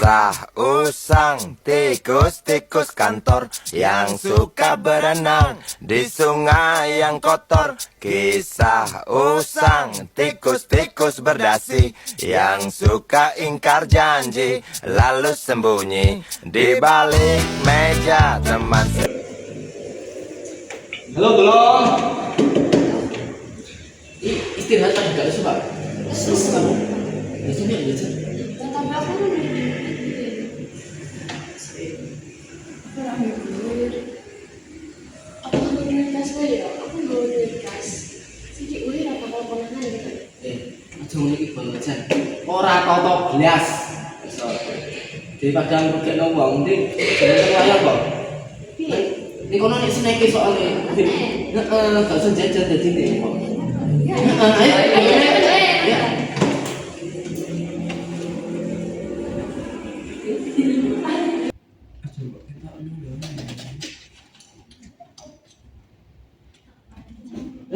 Kisah usang tikus-tikus kantor yang suka berenang di sungai yang kotor. Kisah usang tikus-tikus berdasi yang suka ingkar janji lalu sembunyi di balik meja teman. Halo, belum? Istirahat tadi gak lesu, Pak? Lesu kamu? Lesu nih, lesu. Tapi aku udah aku nggak duit kas ya, aku nggak duit kas. Jadi ulir apa kalau pernah gitu? Aja ngene banget jan. Ora toto blas. Daripada ngrugekno wong, nding jenenge wayang kok. Piye? Ning kono nek seneke soalé. Heeh, gak usah jajan dadine kok. Ya. Ya.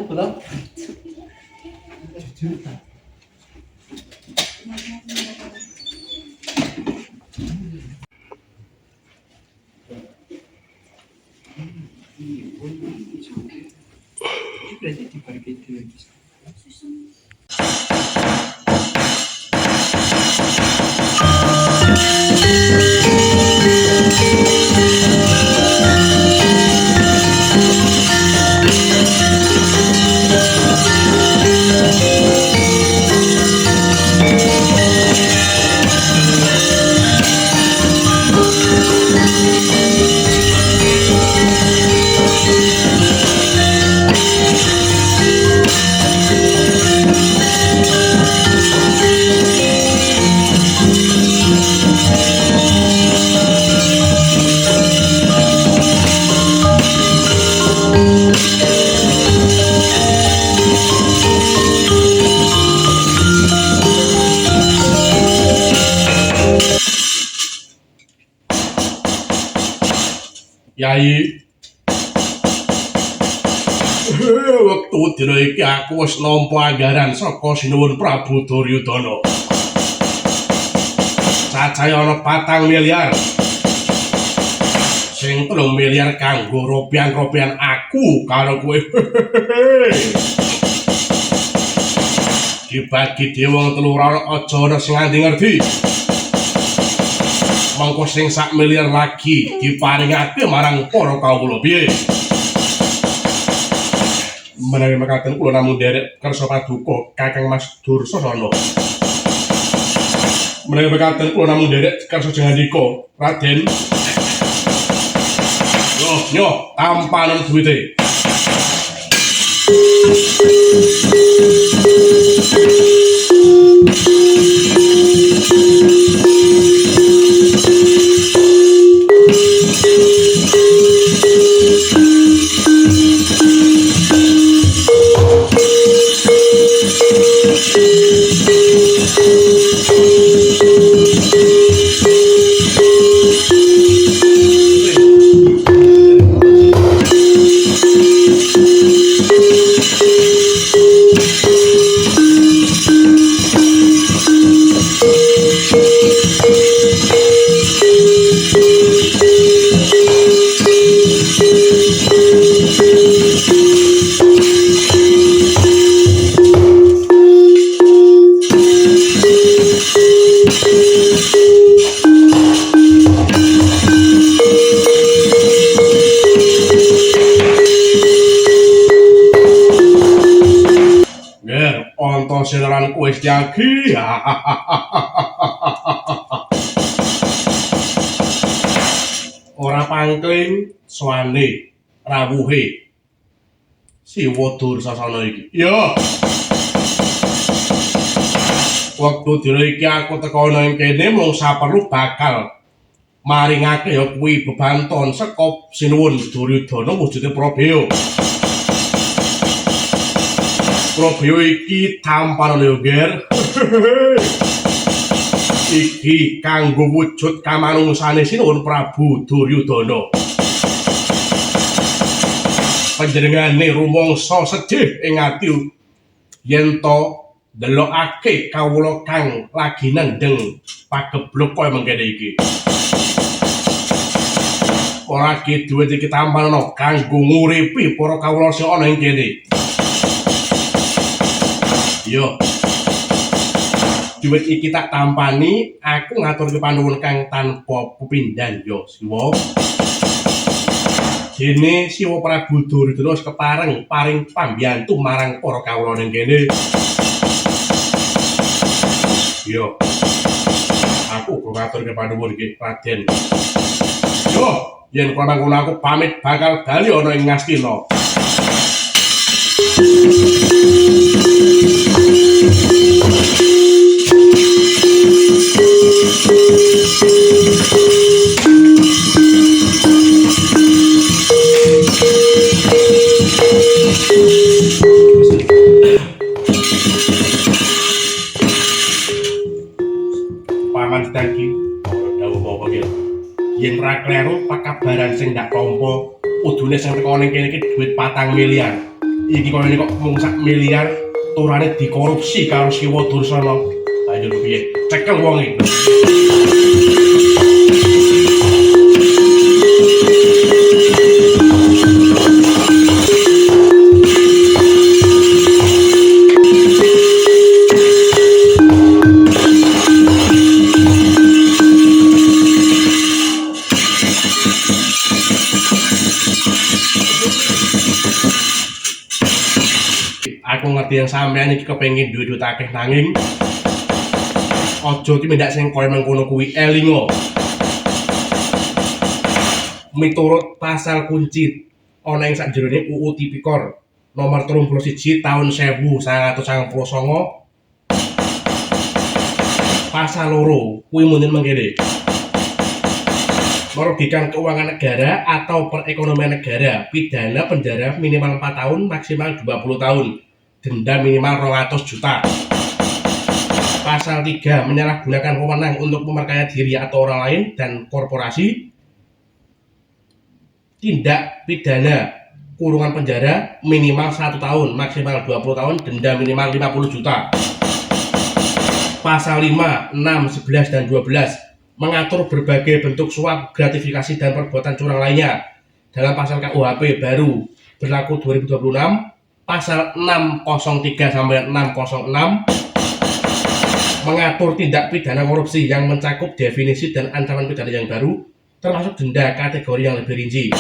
Belum? Berarti dibalik itu lagi. Yai, wektu dina iki aku wis nampa anggaran saka Sinuwun Prabu Duryudana. Cacahe ana 4 miliar. Sing 3 miliar kanggo ropian-ropian aku karo kowe. Dibagi dhewe wong 3 aja ana sing ngerti. Mangko sing 1 miliar lagi diparingake marang para kawula piye. Menawi mekaten kula namung nderek kersa paduka Kakang Mas Dursasana. Menawi mekaten kula namung nderek kersa jengandika Raden. Yo, tampanan duwite. Sineran wis diagi. Ora pangkling swane rawuhe Siwa Dursasana iki. Yo. Wektu dina iki aku teka ana ing kene mung saperlu bakal maringake ya kuwi bebanton saka Sinuwun Duryudana wujude Prabeya. Prabeya iki tampanan yo, Ger. Iki kanggo wujud kamanungsane Sinuwun Prabu Duryudana. Panjenengane rumangsa sedih ing ati yen to ndelokake kawula kang lagi nendeng pageblok koyo mengkene iki. Ora ki duwe iki tampalno kanggo nguripi para kawula sing ana ing kene. Yo. Duit iki tak tampani, aku ngaturke panuwun kang tanpa pepindhan yo, Siwa. Dene Siwa Prabu Duryudana kepareng paring pambiyantu marang para kawula ning kene. Yo. Aku uga ngaturke panuwun iki, Raden. Yo, yen kono aku pamit bakal bali ana ing Ngastina. Paman Ditangki, dawuh apa iki? Yen ra kleru pakabaran sing ndak tampa, udune sing teko ning kene iki dhuwit 4 miliar. Iki kono kok mung 1 miliar, turane dikorupsi karo Siwa Dursana. Ayo piye? Cekel wonge. Aku ngerti yang sampean iki kepengin duwe-duwe akeh nanging aja tumindak sing koyo mengkono kuwi elingo. Miturut pasal kunci ana ing sakjerone UU Tipikor nomor 31 tahun 1999 pasal 2 kuwi muni mengkene. Merugikan keuangan negara atau perekonomian negara, pidana penjara minimal 4 tahun, maksimal 20 tahun. Denda minimal 200 juta. Pasal 3 menyalahgunakan wewenang untuk memperkaya diri atau orang lain dan korporasi. Tindak pidana kurungan penjara minimal 1 tahun, maksimal 20 tahun, denda minimal 50 juta. Pasal 5, 6, 11, dan 12 mengatur berbagai bentuk suap, gratifikasi, dan perbuatan curang lainnya. Dalam pasal KUHP baru berlaku 2026, pasal 603 sampai 606 mengatur tindak pidana korupsi yang mencakup definisi dan ancaman pidana yang baru, termasuk denda kategori yang lebih rinci.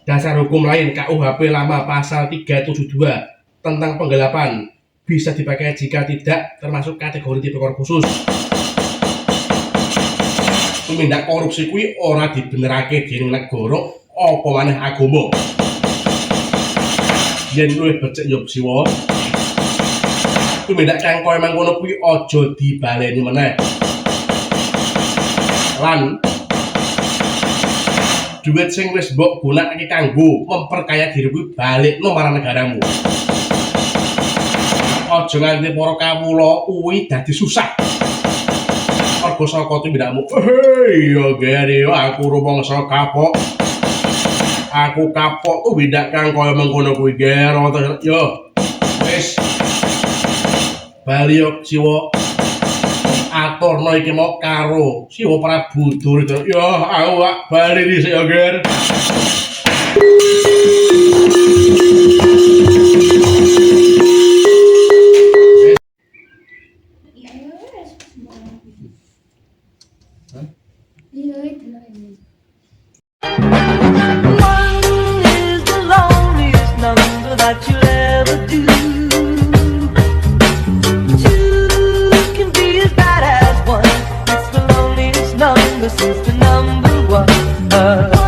Dasar hukum lain KUHP lama pasal 372 tentang penggelapan bisa dipakai jika tidak termasuk kategori tipikor khusus. Tumindak korupsi kuwi ora dibenerake dening negara apa maneh agama. Yen luwih becik yo Siwa. Tumindak kang koyo mangkono kuwi aja dibaleni meneh. Lan duit sing wis mbok gunakake kanggo memperkaya diri kuwi balekno marang negaramu. Aja nganti para kawula kuwi dadi susah. Mergo saka tindakmu. Yo gere aku rumangsa kapok. Aku kapok tumindak kang kaya mengkono kuwi gero yo. Wis. Bali yo Siwa. Aturno iki mau karo Siwa Prabu Duryudana. Yo awak bali dhisik yo, Ger. One is the loneliest number that you'll ever do. Two can be as bad as one. It's the loneliest number since the number one.